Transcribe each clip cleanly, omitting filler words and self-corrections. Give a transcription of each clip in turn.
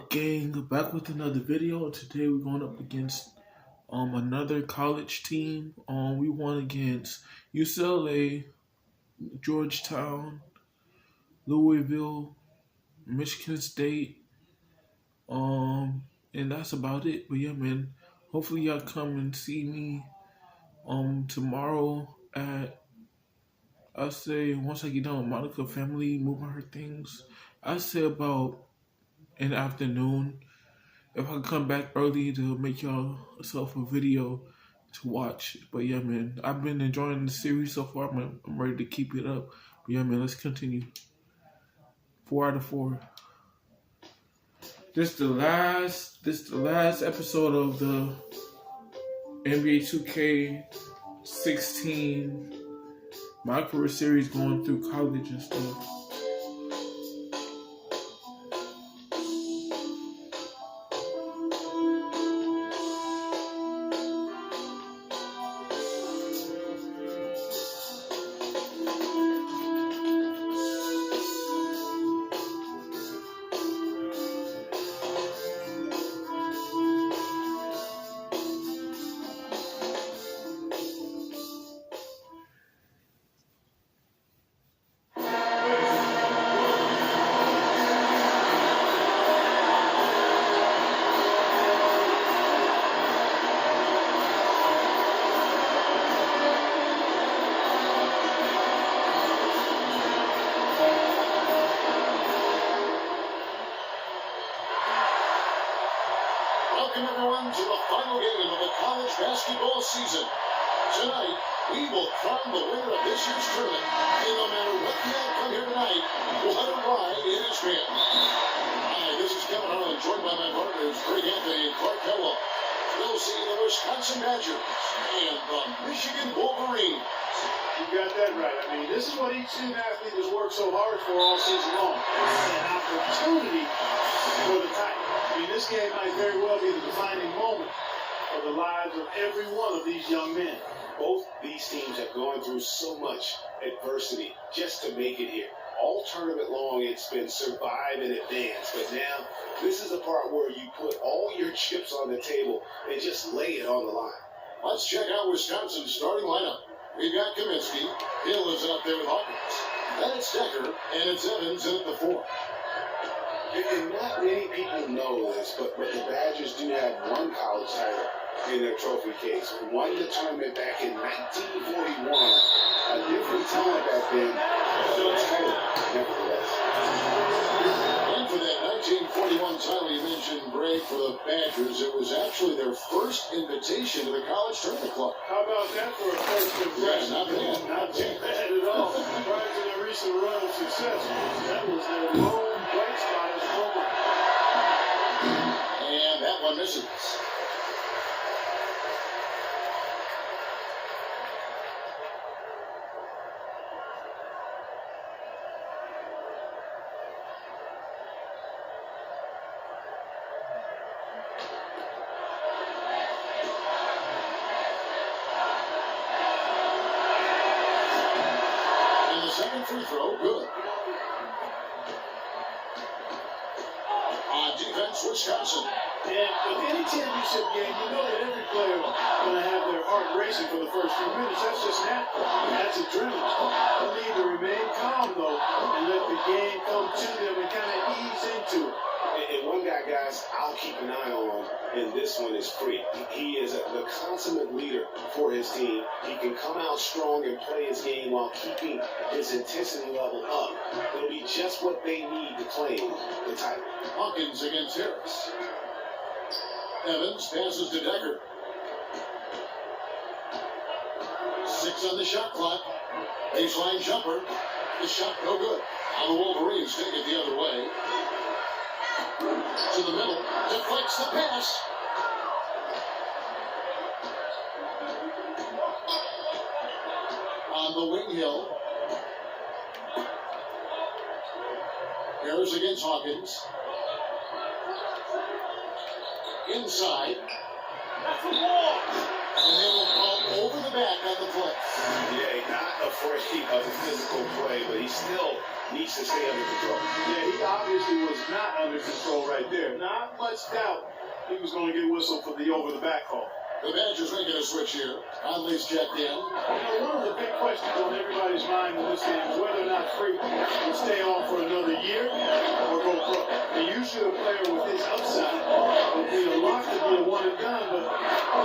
up, gang? Back with another video. Today we're going up against another college team. We won against UCLA, Georgetown, Louisville, Michigan State, and that's about it. But yeah, man, hopefully y'all come and see me tomorrow at, I say, once I get done with Monica family moving her things, I say about in the afternoon. If I can come back early to make y'all self a video to watch. But yeah, man, I've been enjoying the series so far. I'm ready to keep it up. But yeah, man, let's continue. 4 out of 4. This the last episode of the NBA 2K16 My Career series going through college and stuff. Welcome everyone to the final game of the college basketball season. Tonight, we will crown the winner of this year's tournament. And no matter what the outcome here tonight, we'll let it ride in his band. Hi, this is Kevin Harlan, joined by my partners, Greg Anthony and Clark Kellogg. We'll see the Wisconsin Badgers and the Michigan Wolverines. You got that right. I mean, this is what each student athlete has worked so hard for all season long. An opportunity for the Titans. I mean, this game might very well be the defining moment of the lives of every one of these young men. Both these teams have gone through so much adversity just to make it here. All tournament long, it's been survive and advance. But now, this is the part where you put all your chips on the table and just lay it on the line. Let's check out Wisconsin's starting lineup. We've got Kaminsky. Hill is up there with Hawkins. Then it's Decker, and it's Evans in at the 4. And not many people know this, but the Badgers do have one college title in their trophy case. Won the tournament back in 1941. A different time back then, but a title nevertheless. And for that 1941 title you mentioned, Greg, for the Badgers, it was actually their first invitation to the College Tournament Club. How about that for a first impression? Not bad. Not too bad at all. Prior to their recent run of success, that was their lone bright spot as a program. And that one misses. Second free throw, good. On defense, Wisconsin. And with any championship game, you know that every player is going to have their heart racing for the first few minutes. That's just natural. That's adrenaline. They need to remain calm, though, and let the game come to them and kind of ease into it. And one guy, guys, I'll keep an eye on, and this one is free. He is the consummate leader for his team. He can come out strong and play his game while keeping his intensity level up. It'll be just what they need to claim the title. Hawkins against Harris. Evans passes to Decker. 6 on the shot clock. Baseline jumper. The shot no good. Now the Wolverines take it the other way. To the middle, deflects the pass. On the wing, Hill. Harris against Hawkins. Inside. And they will call over the back on the play. Yeah, not afraid of the physical play, but he still needs to stay under control. Yeah, he obviously was not under control right there. Not much doubt he was going to get whistled for the over-the-back call. The Badgers making a switch here. Conley's checked in. One of the big questions on everybody's mind in this game is whether or not Freak will stay on for another year or go pro. And usually a player with his upside would be a lock to be a one and done, but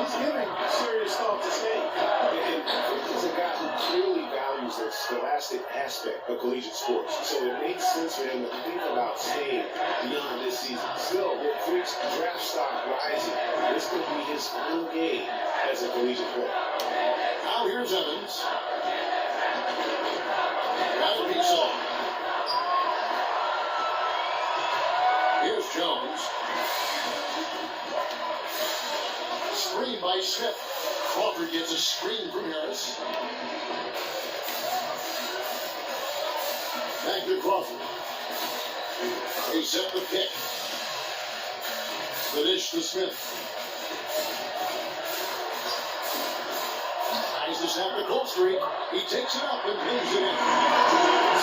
he's giving serious thought to staying. And Freak is a guy who clearly values the scholastic aspect of collegiate sports. So it makes sense for him to think about staying beyond this season. Still, with Freak's draft stock rising, this could be his final game as a collegiate player. Now here's Evans. That'll be so. Here's Jones. Screen by Smith. Crawford gets a screen from Harris. Back to Crawford. He set the pick. The dish to Smith. Tries to snap the goal streak. He takes it up and pins it in.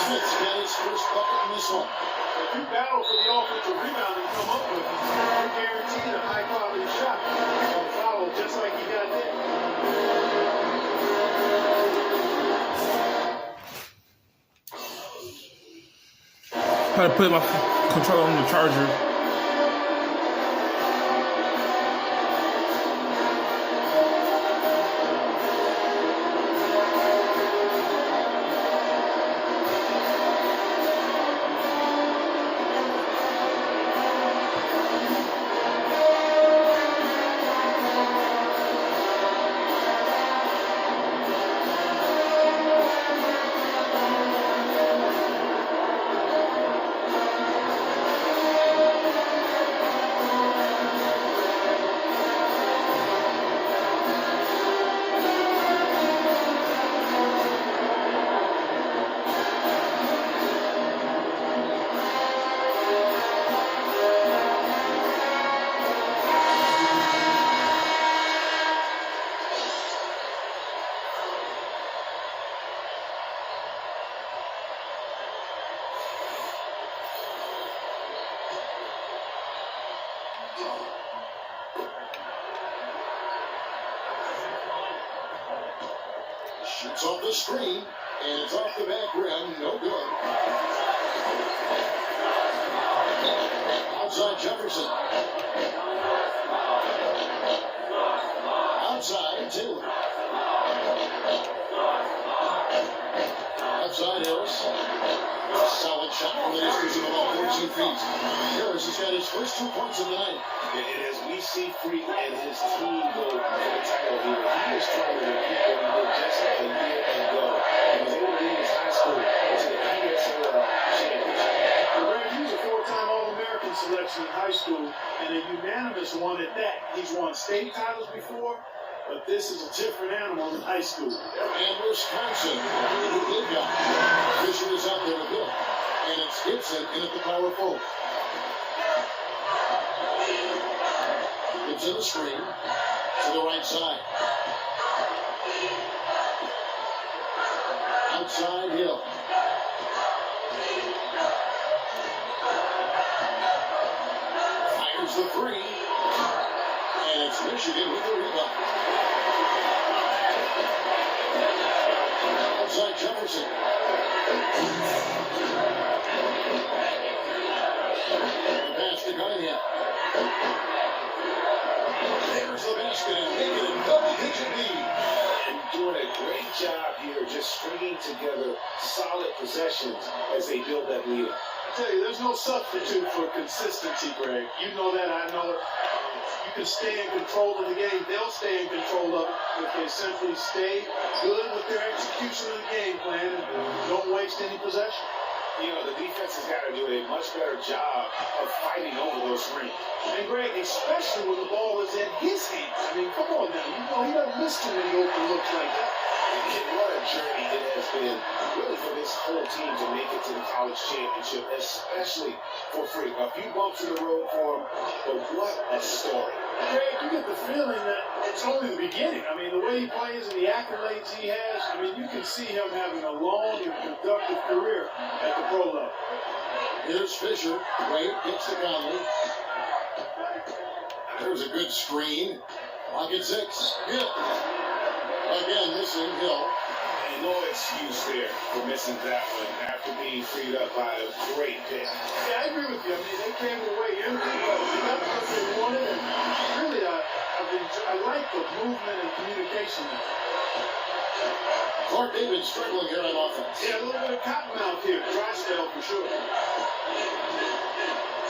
Smith's got his first bucket in this one. If you battle for the offensive rebound and come up with it, you're guaranteed a high-quality shot. So follow just like he got there. How to put my controller on the charger. Shoots off the screen, and it's off the back rim. No good. Outside Jefferson. Outside Taylor. Outside Harris. Solid shot from the distance of about 14 feet. Harris has got his first 2 points of the night. And as we see Freak and his team go for the title here, he is trying to repeat what he did just a year ago. He was able to lead his high school to the PSL championship. Greg, he was a four-time All-American selection in high school, and a unanimous one at that. He's won state titles before, but this is a different animal in high school. And Wisconsin, who did got Fisher is out there with him. And it's Gibson in at the power forward. Gibson the screen to the right side. Outside Hill. Fires the three. And it's Michigan with the rebound. Outside Jefferson. The pass to Cunningham. There's the basket and making a double-digit lead. And doing a great job here just stringing together solid possessions as they build that lead. I tell you, there's no substitute for consistency, Greg. You know that, I know it. You can stay in control of the game. They'll stay in control of it if they simply stay good with their execution of the game plan and don't waste any possession. You know, the defense has got to do a much better job of fighting over those screens. And Greg, especially when the ball is in his hands. I mean, come on now. You know, he doesn't miss too many open looks like that. And what a journey it has been, really, for this whole team to make it to the college championship, especially for Freak. A few bumps in the road for him, but what a story. Greg, you get the feeling that it's only the beginning. I mean, the way he plays and the accolades he has, I mean, you can see him having a long and productive career at the pro level. Here's Fisher. Wade gets to Conley. There's a good screen. Pocket 6. Hill. Again, missing Hill. And no excuse there for missing that one after being freed up by a great pick. Yeah, I agree with you. I mean, they came away empty, but they got what they wanted. And really, I like the movement and communication there. Clark David struggling here on offense. Yeah, a little bit of cotton mouth here. Dry spell for sure.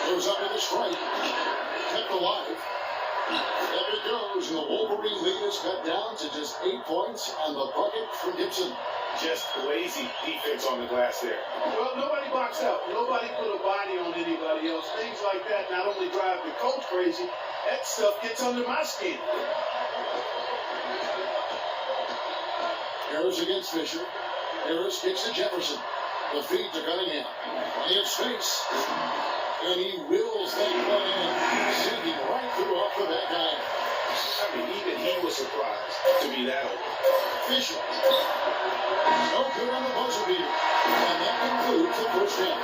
Goes up with a strike. Kept alive. There it goes, and the Wolverine lead is cut down to just 8 points, and the bucket from Gibson. Just lazy defense on the glass there. Well, nobody boxed out. Nobody put a body on anybody else. Things like that not only drive the coach crazy, that stuff gets under my skin. Harris against Fisher. Harris kicks to Jefferson. The feed to Cunningham. In space. And he wills that one in, sinking right through off the back iron. I mean, even he was surprised to be that open. Fisher. No good on the buzzer beater. And that concludes the first half.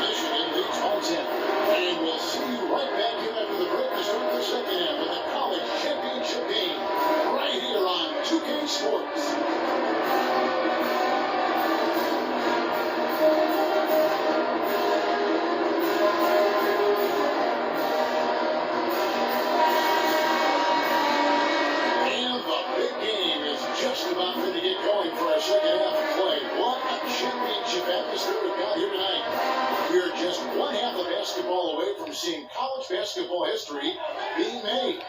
Michigan leads by 10. And we'll see you right back here after the break to start the second half of the college championship game. Right here on 2K Sports. About ready to get going for our second half of play. What a championship atmosphere we've got here tonight. We're just one half of basketball away from seeing college basketball history being made.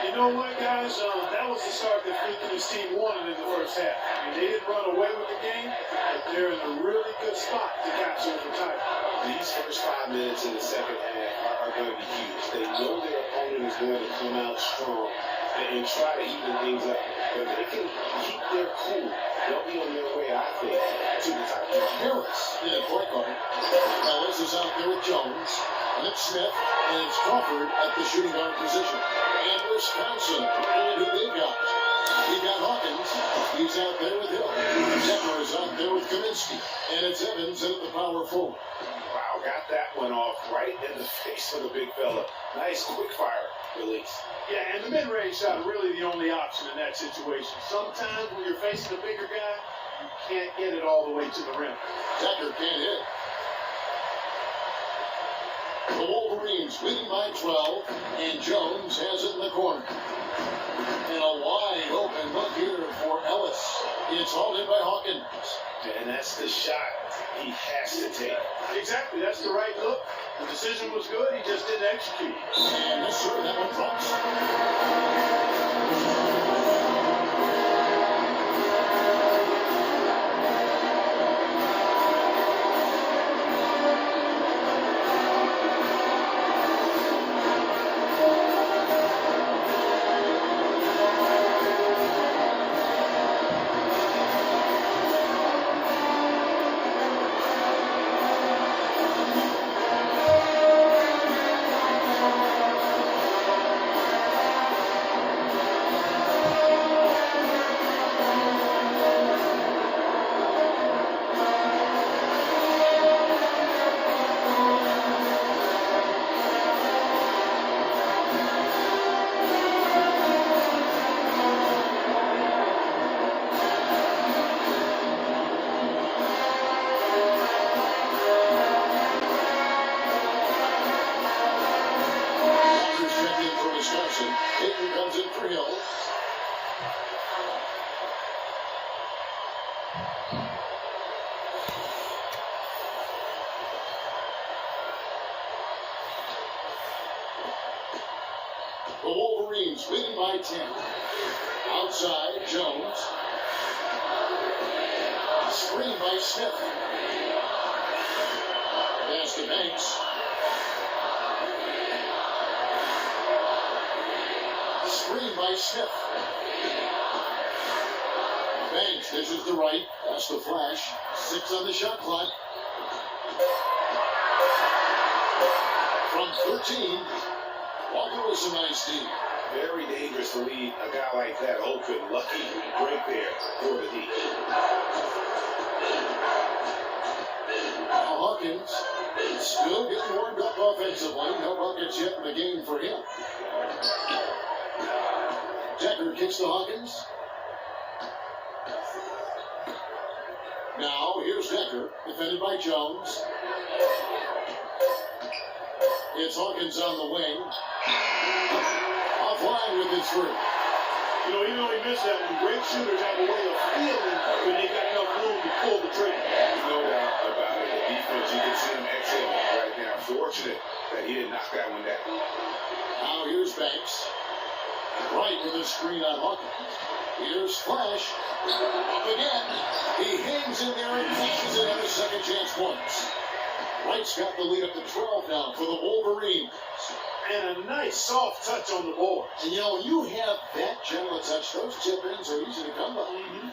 You know what, guys? That was the start that Fleet and his team wanted in the first half. I mean, they didn't run away with the game, but they're in a really good spot to capture the title. These first 5 minutes in the second half are going to be huge. They know their opponent is going to come out strong and try to even things up. But if they can keep their cool, they'll be on their way, I think, to the title. Harris in the point guard. Ellis is out there with Jones. And it's Smith. And it's Crawford at the shooting guard position. And Wisconsin. And who they've got. We've got Hawkins. He's out there with Hill. Zephyr is out there with Kaminsky. And it's Evans in at the power forward. Wow, got that one off right in the face of the big fella. Nice quick fire release. Yeah, and the mid-range shot really the only option in that situation. Sometimes when you're facing a bigger guy, you can't get it all the way to the rim. Decker can't hit. The Wolverines leading by 12, and Jones has it in the corner. And a wide open look here for Ellis. It's hauled in by Hawkins. And that's the shot he has to take. Exactly, that's the right look. The decision was good, he just didn't execute. And yes, sir, that one drops. Hayden comes in for Hill. The Wolverines leading by 10. Outside, Jones. Screen by Smith. Pass to Banks. Screen by Smith. Banks dishes the right. That's the flash. 6 on the shot clock. From From 13, Walker with some nice D. Very dangerous to leave a guy like that open. Lucky right there for the D. Now Hawkins still getting warmed up offensively. No buckets yet in the game for him. Decker kicks to Hawkins. Now here's Decker, defended by Jones. It's Hawkins on the wing. Offline with his three. You know, even though he missed that one, great shooters have a way of feeling when they got enough room to pull the trigger. No doubt about it. The defense, you can see him exhaling right now. Fortunate that he didn't knock that one down. Now here's Banks. Right with a screen on Hawkins. Here's Flash. Up again. He hangs in there and cashes in on his second chance points. Wright's got the lead up to 12 now for the Wolverines. And a nice soft touch on the board. And you know, when you have that gentle touch, those tip-ins are easy to come by.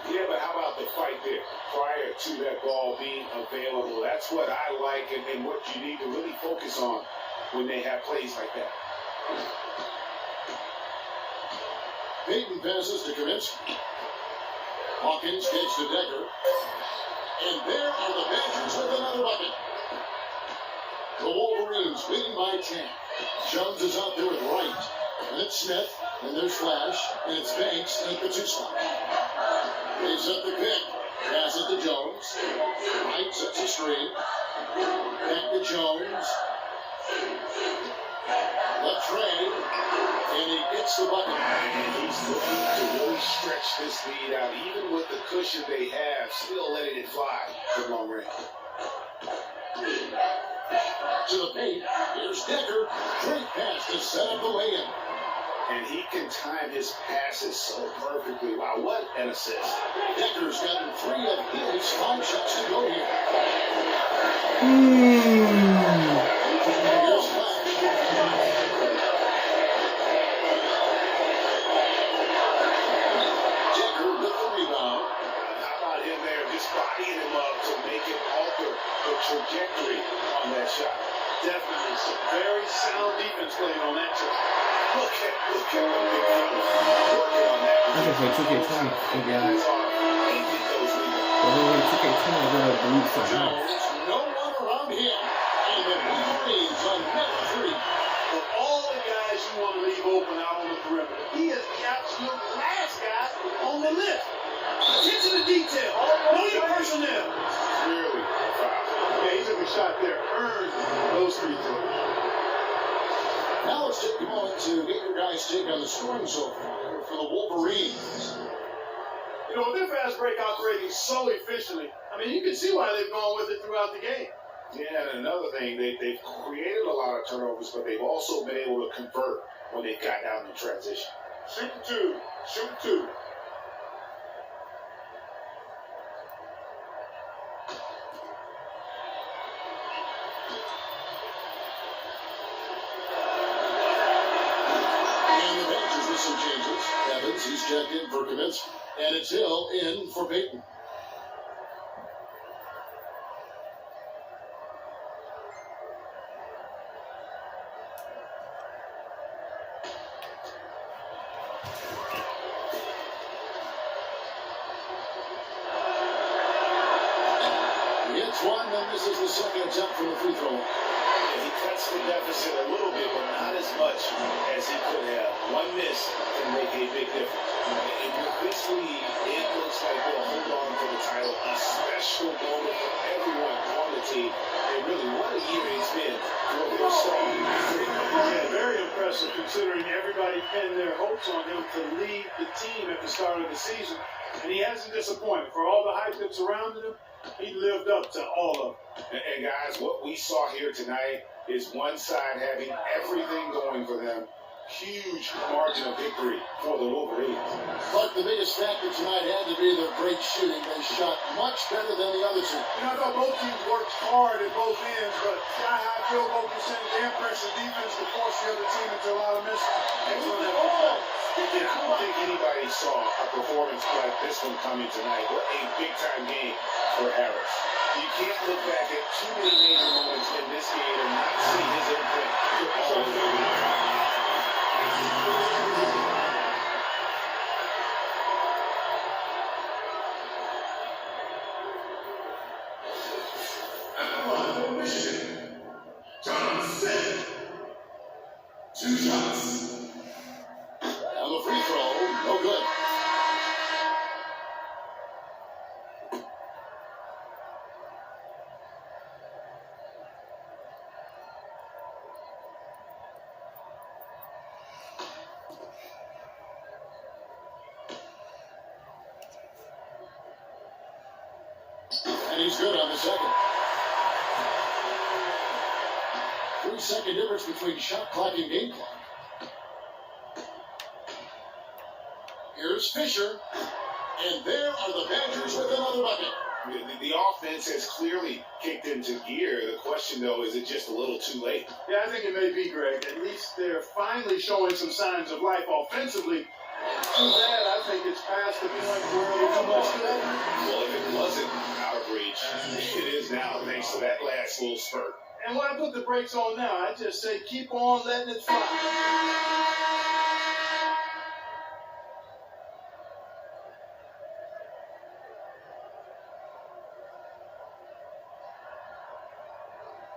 Yeah, but how about the fight there prior to that ball being available? That's what I like and what you need to really focus on when they have plays like that. Payton passes to Kaminsky. Hawkins kicks to Decker. And there are the Badgers with another bucket. The Wolverines leading by 10. Jones is out there with Wright. And it's Smith. And there's Flash. And it's Banks and Katuska. They set the pick. Pass it to Jones. Wright sets a screen. Back to Jones. Left Trey. And he gets the bucket. And he's looking to really stretch this lead out. Even with the cushion they have, still letting it fly from long range. To the paint. Here's Decker. Great pass to set up the lay-in. And he can time his passes so perfectly. Wow, what an assist. Decker's gotten 3 of his 5 shots to go here. Here's Flash. Decker with the rebound. How about him there just bodying him up to make it alter the trajectory on that shot? Definitely some very sound defense playing on that trip. Look at the big fellas working on that. I just play 2K20 for guys. He did those rebounds. But when we 2K20, I go to delete some house. Jones, no one around him. And the Wolverines on net 3. For all the guys you want to leave open out on the perimeter, he is the absolute last guy on the list. Attention to detail. Know your personnel. Clearly foul. Yeah, he took a shot there. Earned those free throws. Now let's take a moment to get your guys' take on the scoring so far for the Wolverines. You know, with their fast break operating so efficiently, I mean, you can see why they've gone with it throughout the game. Yeah, and another thing, they've created a lot of turnovers, but they've also been able to convert when they've got down in transition. Shoot two. Shoot two. And the Badgers with some changes. Evans, he's checked in for Kaminsky. And it's Hill in for Payton. Hits one, then this is the second attempt from the free throw. Yeah, he cuts the deficit a little bit, but not as much as he could have. One miss can make a big difference. And with this lead, it looks like they'll hold on to the title. A special moment for everyone on the team. And really, what a year it's been for their star. Yeah, very impressive considering everybody pinned their hopes on him to lead the team at the start of the season. And he hasn't disappointed. For all the hype that surrounded him, he lived up to all of it. And guys, what we saw here tonight is one side having everything going for them. Huge margin of victory for the Wolverines. But the biggest factor tonight had to be their great shooting. They shot much better than the other two. You know, I thought both teams worked hard at both ends, but sky-high field goal percentage and pressure defense to force the other team into a lot of misses. Excellent effort. And I don't think anybody saw a performance like this one coming tonight. What a big-time game for Harris. You can't look back at too many major moments in this game and not see his imprint. The And the free throw, no good. And he's good on the second. 3-second difference between shot clock and game clock. Here's Fisher. And there are the Badgers with another bucket. The offense has clearly kicked into gear. The question, though, is it just a little too late? Yeah, I think it may be, Greg. At least they're finally showing some signs of life offensively. Too bad, I think it's past the point where it'll be much good. Well, if it wasn't out of reach, it is now, thanks to that last little spurt. And when I put the brakes on now, I just say keep on letting it fly.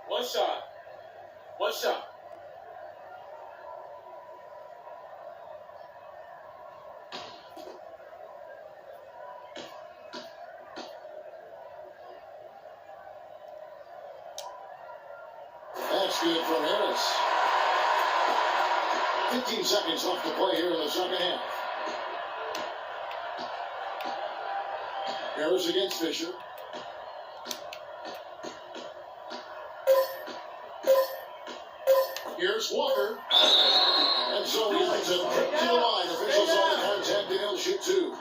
One shot. One shot. That's good from Harris. 15 seconds left to play here in the second half. Harris against Fisher. Here's Walker. And so he ends up to the line. Officials on the contact, and he'll shoot two.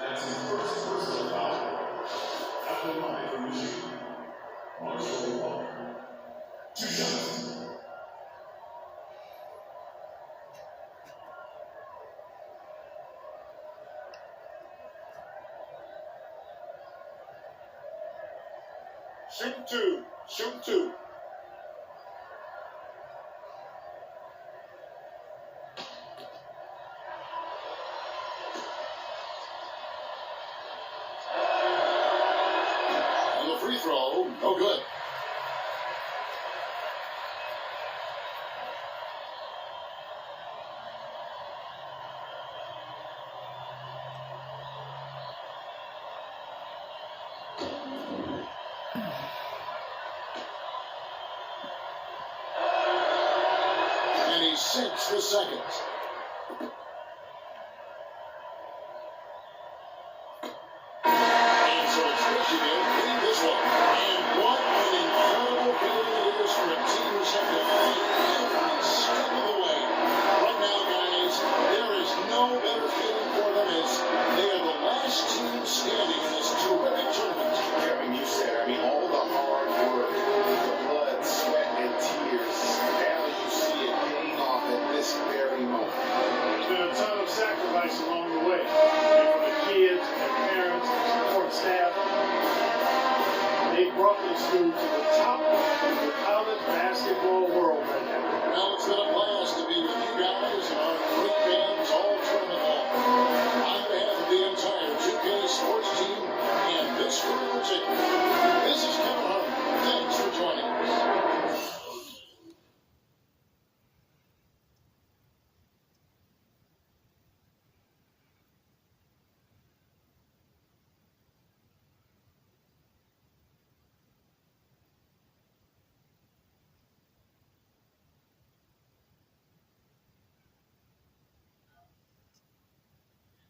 Shoot two. Shoot two. And the free throw, no good. And he sinks the second. And so it's Michigan winning this one. And what an incredible feeling it is for a team who's had to fight every step of the way. Right now, guys, there is no better feeling for them as they are the last team standing in this terrific tournament. Kevin, you said, all the hard work, the blood, sweat, and tears, now you see it paying off at this very moment. There's been a ton of sacrifice along the way. From the kids, their parents, and support staff. They brought this school to the top of the college basketball world right now. Well, it's been a blast to be with you guys and our great fans all tournament long. On behalf of the entire 2K sports team and this crew in particular, this is Kevin Harlan. Thanks for joining us.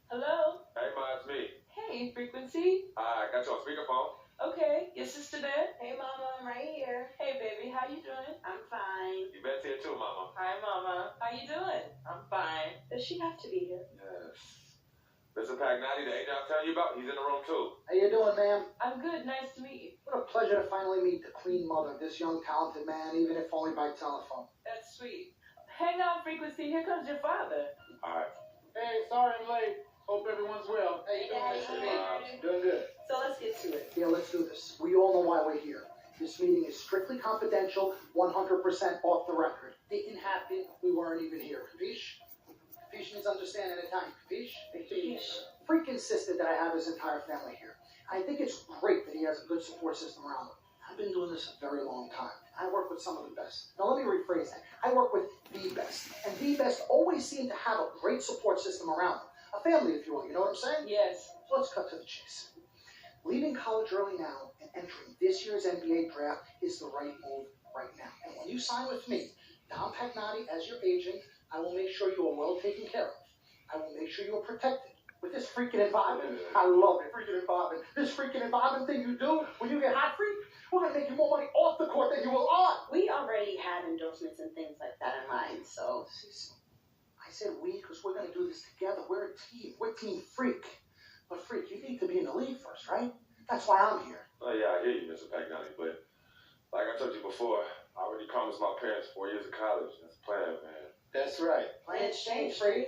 Hello? Hey, Ma, it's me. Hey, Frequency? I got you on speakerphone. Okay, your sister there? Hey, Mama, I'm right here. Hey, baby, how you doing? I'm fine. You better here too, Mama. Hi, Mama. How you doing? I'm fine. Does she have to be here? Yes. Mr. Pagnotti, the agent I'm telling you about, he's in the room too. How you doing, ma'am? I'm good. Nice to meet you. What a pleasure to finally meet the Queen Mother of this young, talented man, even if only by telephone. That's sweet. Hang on, Frequency. Here comes your father. All right. Hey, sorry I'm late. Hope everyone's well. Hey, Daddy. Doing good. So let's get to it. Yeah, let's do this. We all know why we're here. This meeting is strictly confidential, 100% off the record. Didn't happen. We weren't even here. Capiche? Capiche means understand in Italian. Capiche? Capiche. Freak insisted that I have his entire family here. I think it's great that he has a good support system around him. I've been doing this a very long time. I work with some of the best. Now let me rephrase that. I work with the best. And the the best always seem to have a great support system around them. A family, if you will, you know what I'm saying? Yes. So let's cut to the chase. Leaving college early now and entering this year's NBA draft is the right move right now. And when you sign with me, Dom Pagnotti, as your agent, I will make sure you are well taken care of. I will make sure you are protected. With this freaking environment, I love it, freaking environment. This freaking environment thing you do when you get hot freak, we're going to make you more money off the court than you will on. We already had endorsements and things like that in mind, so. See, I said we because we're going to do this together. We're a team. We're Team Freak. But Freak, you need to be in the league first, right? That's why I'm here. Oh, yeah, I hear you, Mr. Pagnotti, but like I told you before, I already promised my parents 4 years of college. That's the plan, man. That's right. Plans change, Freak.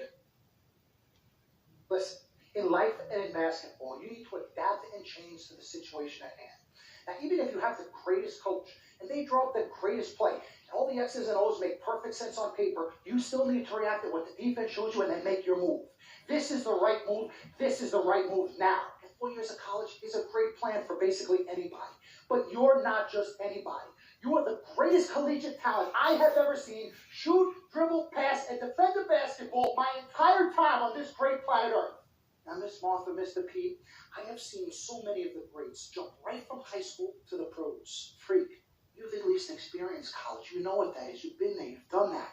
Listen, in life and in basketball, you need to adapt and change to the situation at hand. Now, even if you have the greatest coach and they draw up the greatest play, and all the X's and O's make perfect sense on paper, you still need to react to what the defense shows you and then make your move. This is the right move. This is the right move now. And 4 years of college is a great plan for basically anybody. But you're not just anybody. You are the greatest collegiate talent I have ever seen shoot, dribble, pass, and defend the basketball my entire time on this great planet Earth. Now, Miss Martha, Mr. Pete, I have seen so many of the greats jump right from high school to the pros. Freak, you've at least experienced college. You know what that is. You've been there. You've done that.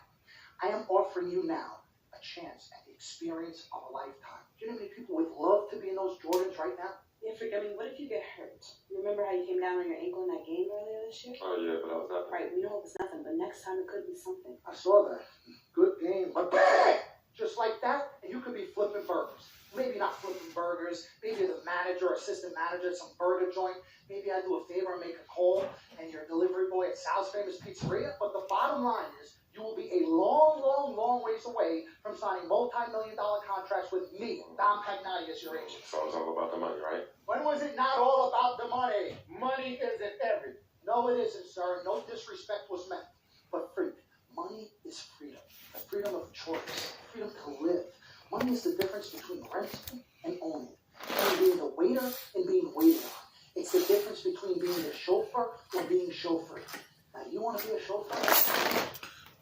I am offering you now a chance at the experience of a lifetime. Do you know how many people would love to be in those Jordans right now? Yeah, Freak, I mean, what if you get hurt? You remember how you came down on your ankle in that game earlier this year? Oh, yeah, but I was not. Right, we know it was nothing, but next time it could be something. I saw that. Good game. But bang! Just like that, and you could be flipping burgers. Maybe not flipping burgers. Maybe the manager or assistant manager at some burger joint. Maybe I do a favor and make a call, and your delivery boy at Sal's Famous Pizzeria. But the bottom line is, you will be a long, long, long ways away from signing multi-million-dollar contracts with me, Dom Pagnotti, as your agent. So it's all about the money, right? When was it not all about the money? Money isn't everything. No, it isn't, sir. No disrespect was meant. But freak, money is freedom. The freedom of choice. Freedom to live. Money is the difference between renting and owning. Between being the waiter and being waited on. It's the difference between being a chauffeur or being chauffeured. Now, you want to be a chauffeur?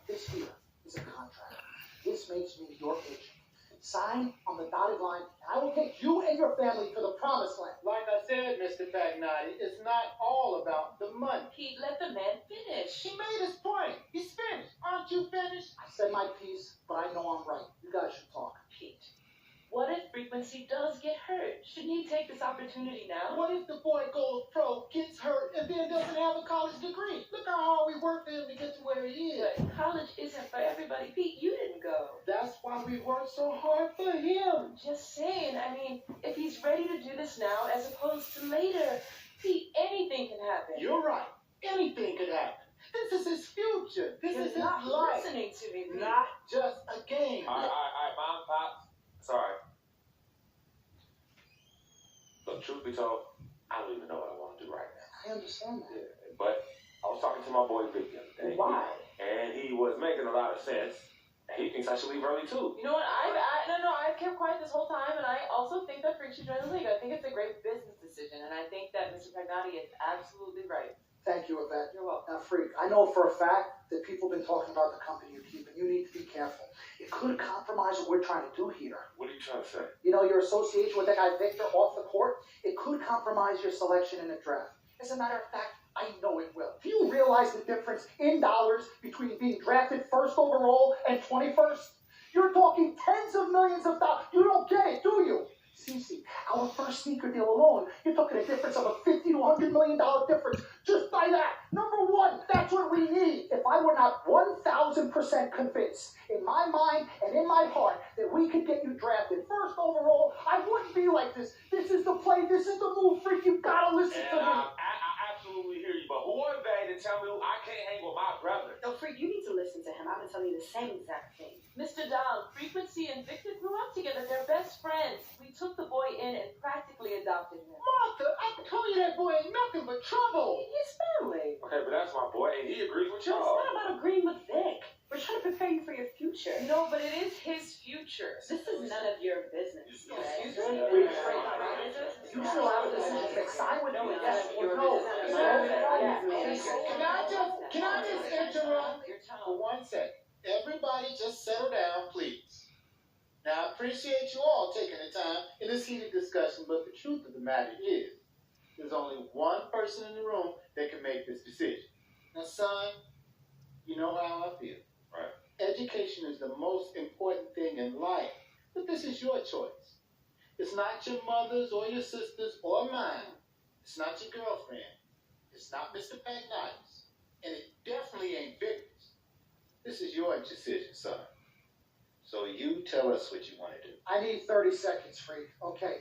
This here is a contract. This makes me your agent. Sign on the dotted line, and I will take you and your family to the promised land. Like I said, Mr. Pagnotti, it's not all about the money. Pete, let the man finish. He made his point. He's finished. Aren't you finished? I said my piece, but I know I'm right. You guys should talk. Pete, what if Frequency does get hurt? Shouldn't he take this opportunity now? What if the boy goes pro, gets hurt, and then doesn't have a college degree? Look how hard we worked for him to get to where he is. But college isn't for everybody. Pete, you didn't go. That's why we worked so hard for him. Just saying, I mean, if he's ready to do this now as opposed to later, Pete, anything can happen. You're right. Anything could happen. This is his future. This You're is his not life. listening to me, Pete. Not just a game. All right, Mom, Pops. Sorry. Look, truth be told, I don't even know what I want to do right now. I understand that. Yeah, but I was talking to my boy Vic the other day. Why? And he was making a lot of sense. He thinks I should leave early too. You know what? I've kept quiet this whole time, and I also think that Freak should join the league. I think it's a great business decision, and I think that Mr. Pagnotti is absolutely right. Thank you, Yvette. You're welcome. Now, Freak, I know for a fact that people have been talking about the company you keep, and you need to be careful. It could compromise what we're trying to do here. What are you trying to say? You know, your association with that guy Victor off the court, it could compromise your selection in the draft. As a matter of fact, I know it will. Do you realize the difference in dollars between being drafted first overall and 21st? You're talking tens of millions of dollars. You don't get it, do you? Cece, our first sneaker deal alone, you're talking a difference of a $50 to $100 million difference just by that. Number one, that's what we need. If I were not 1,000% convinced in my mind and in my heart that we could get you drafted first overall, I wouldn't be like this. This is the play. This is the move, Freak. You gotta listen to me. I absolutely hear you, but who are they to tell me I can't hang with my brother? No, Freak, you need to listen to him. I've been telling you the same exact thing. Mr. Dom, Frequency and Victor grew up together. They're best friends. We took the boy in and practically adopted him. Martha, I told you that boy ain't nothing but trouble. His family. Okay, but that's my boy, and he agrees with It's y'all. not about agreeing with Vic. We're trying to prepare you for your future. No, but it is his future. This is none of your business. Excuse Okay? me? You still have a decision to make. Sign with me, yes or no. Can I just interrupt Your for tone. 1 second? Everybody just settle down, please. Now, I appreciate you all taking the time in this heated discussion, but the truth of the matter is, there's only one person in the room that can make this decision. Now, son, you know how I feel. Right. Education is the most important thing in life, but this is your choice. It's not your mother's or your sister's or mine. It's not your girlfriend. It's not Mr. Pagnotti's. And it definitely ain't Victor's. This is your decision, son. So you tell us what you want to do. I need 30 seconds, Freak. Okay.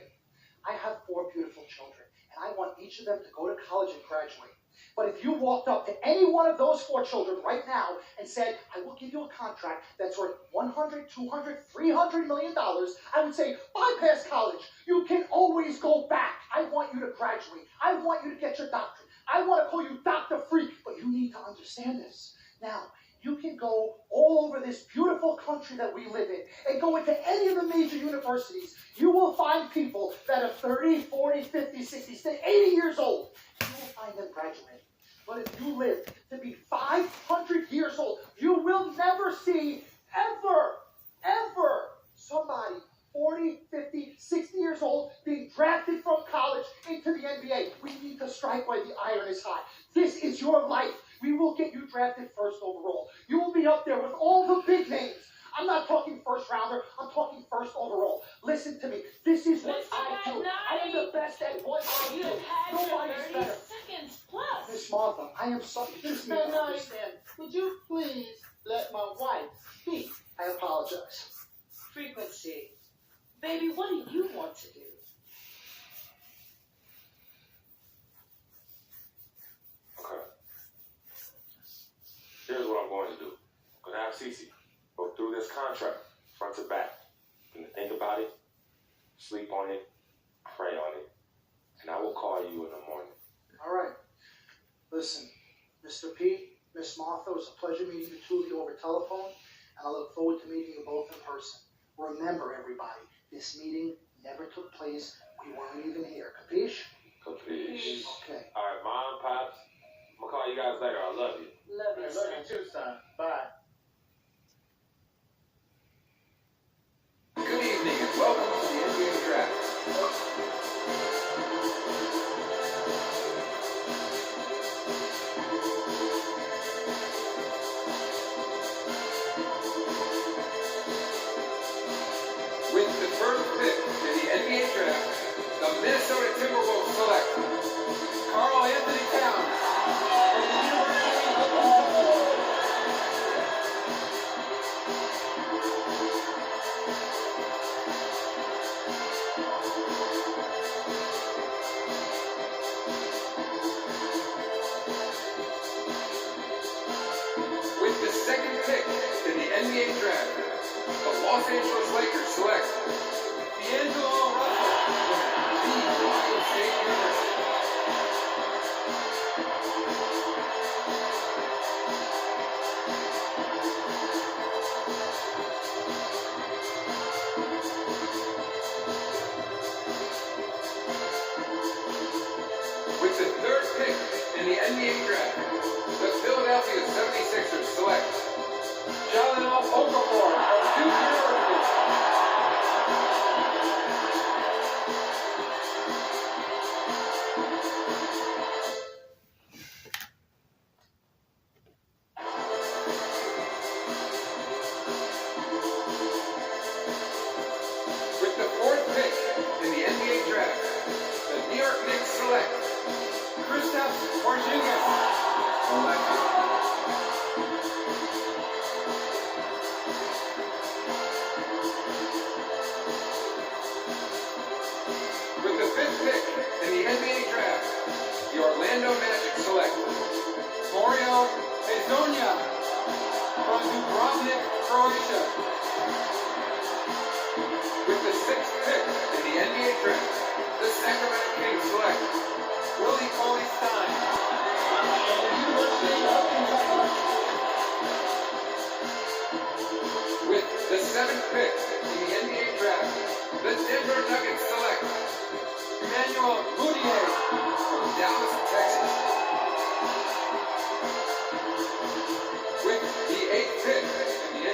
I have 4 beautiful children, and I want each of them to go to college and graduate. But if you walked up to any one of those 4 children right now and said, I will give you a contract that's worth $100, $200, $300 million, I would say, bypass college. You can always go back. I want you to graduate. I want you to get your doctorate. I want to call you Dr. Freak, but you need to understand this. Now, you can go all over this beautiful country that we live in and go into any of the major universities. You will find people that are 30, 40, 50, 60, 80 years old. You will find them graduating. But if you live to be 500 years old, you will never see ever somebody 40, 50, 60 years old being drafted from college into the NBA. We need to strike while the iron is hot. This is your life. We will get you drafted first overall. You will be up there with all the big names. I'm not talking first rounder. I'm talking first overall. Listen to me. This is what I do. I am the best at what I do. Nobody's better. Seconds plus. Miss Martha, I am sorry. Please No, understand. Would you please let my wife speak? I apologize. Frequency. Baby, what do you want to do? Okay. Here's what I'm going to do. I'm going to have Cece go through this contract, front to back. I'm going to think about it, sleep on it, pray on it, and I will call you in the morning. All right. Listen, Mr. P, Miss Martha, it was a pleasure meeting you two of you over telephone, and I look forward to meeting you both in person. Remember, everybody, this meeting never took place. We weren't even here. Capiche? Capiche. Okay. All right, Mom, Pops, I'm going to call you guys later. I love you. Love you, I love son. you too, son. Bye. Good evening and welcome to the NBA Draft. With the first pick in the NBA Draft, the Minnesota Timberwolves select Karl Anthony Towns from the University of Oklahoma. With the second pick in the NBA Draft, the Los Angeles Lakers select D'Angelo Russell from the Ohio State University. With the third pick in the NBA Draft, the Philadelphia 76ers select Jahlil Okafor from Duke University. With the fourth pick in the NBA Draft, the New York Knicks select Kristaps Porzingis. With the fifth pick in the NBA Draft, the Orlando Magic select Mario Hezonja from Dubrovnik, Croatia. With the sixth pick in the NBA Draft, the Sacramento Kings select Willie Cauley-Stein from the University of Kentucky. With the seventh pick in the NBA Draft, the Denver Nuggets select Emmanuel Mudiay from Dallas, Texas. With the eighth pick in the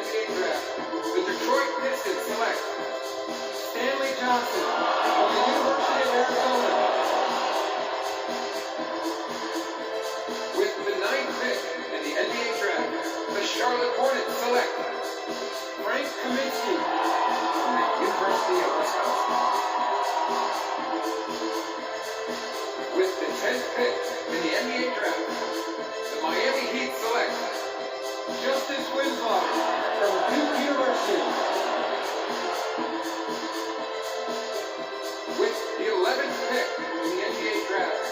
Charlotte Hornets select Frank Kaminsky from the University of Wisconsin. With the 10th pick in the NBA draft, the Miami Heat select Justice Winslow from Duke University. With the 11th pick in the NBA draft,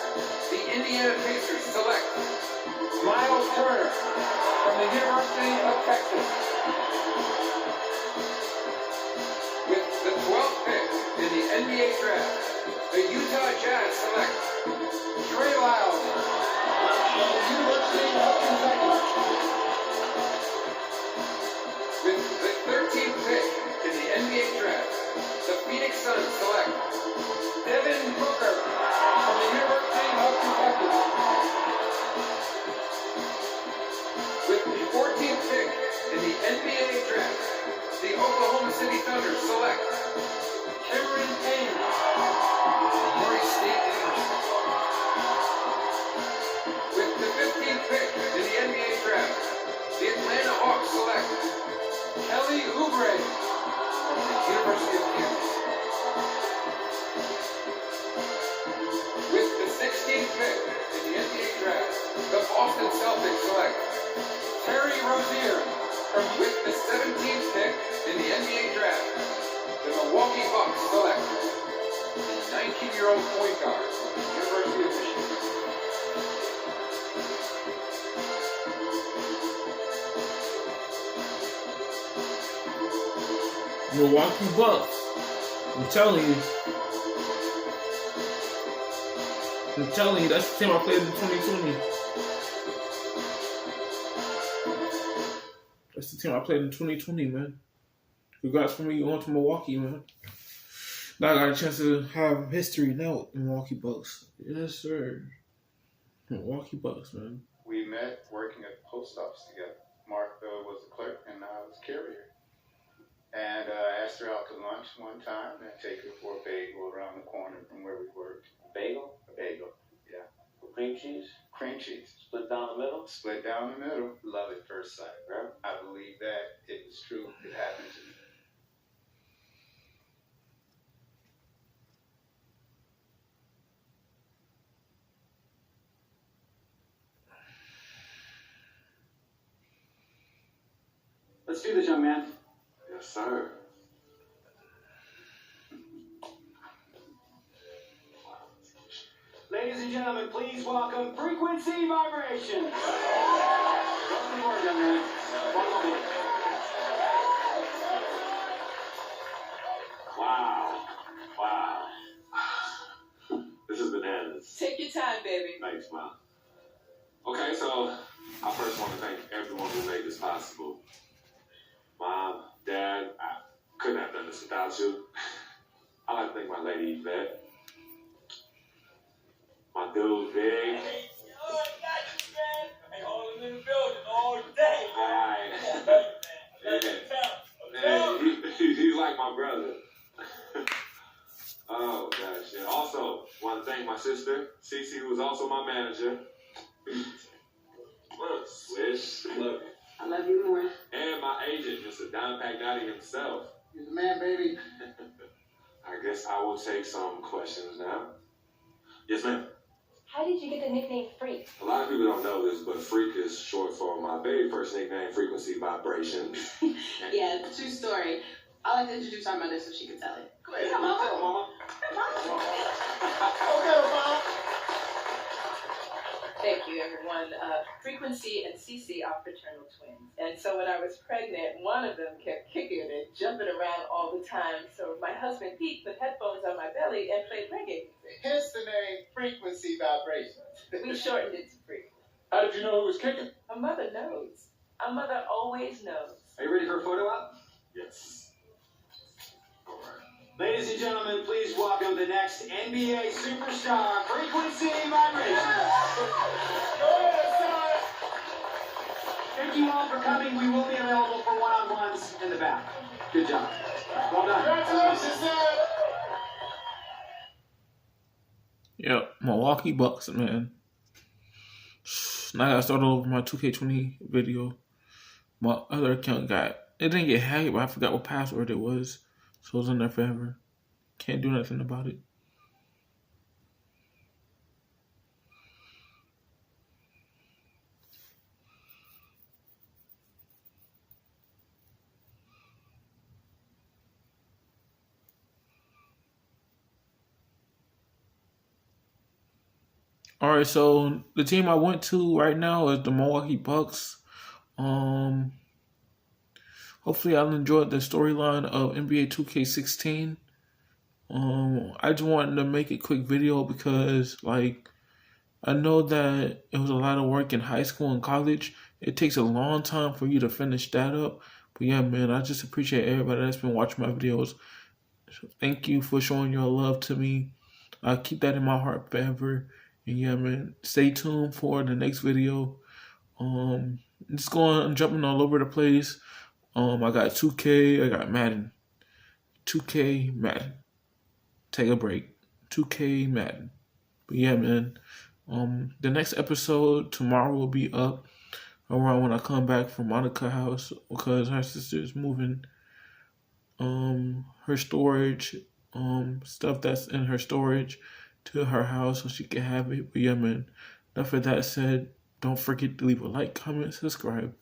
the Indiana Pacers select Miles Turner from the University of Texas. With the 12th pick in the NBA draft, the Utah Jazz select Trey Lyles from the University of Kentucky. With the 13th pick in the NBA draft, the Phoenix Suns select Devin Booker from the University of Kentucky. With the 14th pick in the NBA draft, the Oklahoma City Thunder select Cameron Payne, Murray State University. With the 15th pick in the NBA draft, the Atlanta Hawks select Kelly Oubre from the University of Kansas. With the 16th pick in the NBA draft, the Boston Celtics select Terry Rozier. With the 17th pick in the NBA draft, the Milwaukee Bucks select the 19-year-old point guard from the University of Michigan. Milwaukee Bucks. I'm telling you, that's the team I played in 2020. That's the team I played in 2020, man. Congrats for me going to Milwaukee, man. Now I got a chance to have history now with the Milwaukee Bucks. Yes, sir. Milwaukee Bucks, man. We met working at the post office together. Mark was the clerk and I was carrier. And I asked her out to lunch one time and take her for a bagel around the corner from where we worked. Bagel? A bagel, yeah. Cream cheese? Cream cheese. Split down the middle? Split down the middle. Love at first sight. Right? I believe that. It was true. It happened to me. Let's do this, young man. Yes, sir. Ladies and gentlemen, please welcome Frequency Vibration. Welcome aboard, young man. Welcome aboard. Wow. This is bananas. Take your time, baby. Thanks, Mom. Okay, so I first want to thank everyone who made this possible. Mom, Dad, I couldn't have done this without you. I like to thank my lady Yvette. My dude, Big. Hey, all in the building all day. Right. Yeah. He's like my brother. Oh, gosh. Yeah. Also, want to thank my sister, Cece, who was also my manager. Swish. Love you. I love you more. And my agent, Mr. Don Pagnotti himself. You're the man, baby. I guess I will take some questions now. Yes, ma'am. How did you get the nickname Freak? A lot of people don't know this, but Freak is short for my very first nickname, Frequency Vibration. Yeah, it's a true story. I like to introduce our mother so she can tell it. Go ahead, Mama. Tell her, Mama. Okay, Mama. Thank you, everyone. Frequency and Cece are fraternal twins. And so when I was pregnant, one of them kept kicking and jumping around all the time. So my husband, Pete, put headphones on my belly and played reggae music. Hence the name Frequency Vibration. We shortened it to Freak. How did you know who was kicking? My mother knows. Our mother always knows. Are you ready for a photo op? Yes. All right. Ladies and gentlemen, please welcome the next NBA superstar, Frequency Vibration. Thank you all for coming. We will be available for one-on-ones in the back. Good job. Well done. Congratulations, sir. Yep, Milwaukee Bucks, man. Now I gotta start over my 2K20 video. my other account it didn't get hacked, but I forgot what password it was. So it's in there forever. Can't do nothing about it. All right, so the team I went to right now is the Milwaukee Bucks. Hopefully, I'll enjoy the storyline of NBA 2K16. I just wanted to make a quick video because, like, I know that it was a lot of work in high school and college. It takes a long time for you to finish that up. But yeah, man, I just appreciate everybody that's been watching my videos. So thank you for showing your love to me. I'll keep that in my heart forever. And yeah, man, stay tuned for the next video. I'm jumping all over the place. I got 2K, I got Madden. 2K, Madden. Take a break. 2K, Madden. But yeah, man, the next episode tomorrow will be up around when I come back from Monica's house because her sister is moving her storage, stuff that's in her storage to her house so she can have it. But yeah, man, enough of that said, don't forget to leave a like, comment, subscribe.